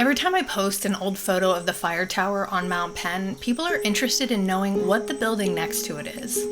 Every time I post an old photo of the fire tower on Mount Penn, people are interested in knowing what the building next to it is.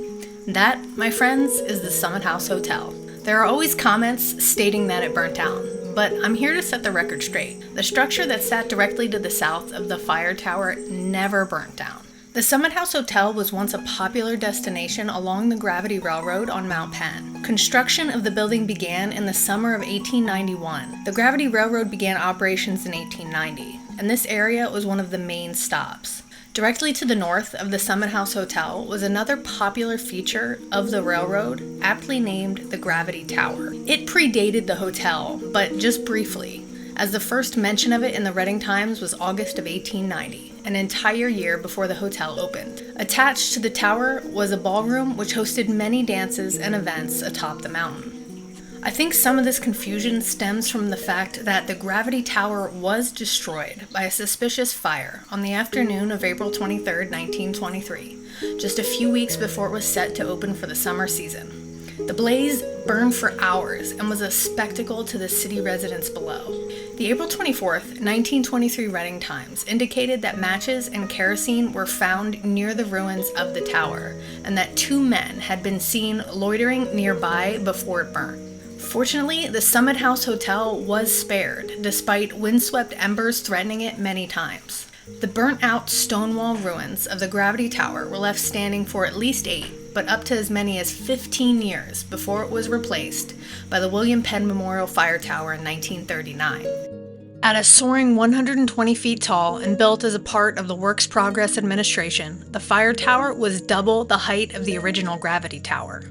That, my friends, is the Summit House Hotel. There are always comments stating that it burnt down, but I'm here to set the record straight. The structure that sat directly to the south of the fire tower never burnt down. The Summit House Hotel was once a popular destination along the Gravity Railroad on Mount Penn. Construction of the building began in the summer of 1891. The Gravity Railroad began operations in 1890, and this area was one of the main stops. Directly to the north of the Summit House Hotel was another popular feature of the railroad, aptly named the Gravity Tower. It predated the hotel, but just briefly, as the first mention of it in the Reading Times was August of 1890, an entire year before the hotel opened. Attached to the tower was a ballroom which hosted many dances and events atop the mountain. I think some of this confusion stems from the fact that the Gravity Tower was destroyed by a suspicious fire on the afternoon of April 23, 1923, just a few weeks before it was set to open for the summer season. The blaze burned for hours and was a spectacle to the city residents below. The April 24th, 1923 Reading Times indicated that matches and kerosene were found near the ruins of the tower, and that 2 men had been seen loitering nearby before it burned. Fortunately, the Summit House Hotel was spared, despite windswept embers threatening it many times. The burnt-out stone wall ruins of the Gravity Tower were left standing for at least 8, but up to as many as 15 years before it was replaced by the William Penn Memorial Fire Tower in 1939. At a soaring 120 feet tall and built as a part of the Works Progress Administration, the fire tower was double the height of the original Gravity Tower.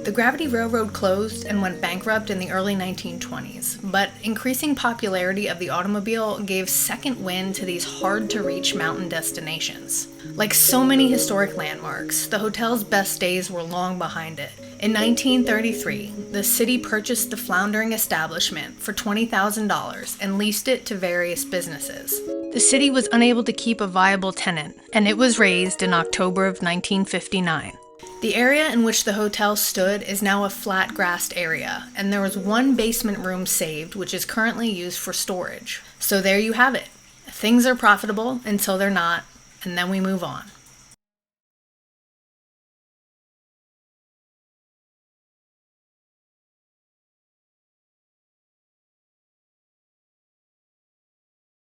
The Gravity Railroad closed and went bankrupt in the early 1920s, but increasing popularity of the automobile gave second wind to these hard-to-reach mountain destinations. Like so many historic landmarks, the hotel's best days were long behind it. In 1933, the city purchased the floundering establishment for $20,000 and leased it to various businesses. The city was unable to keep a viable tenant, and it was razed in October of 1959. The area in which the hotel stood is now a flat grassed area, and there was 1 basement room saved, which is currently used for storage. So there you have it. Things are profitable until they're not, and then we move on.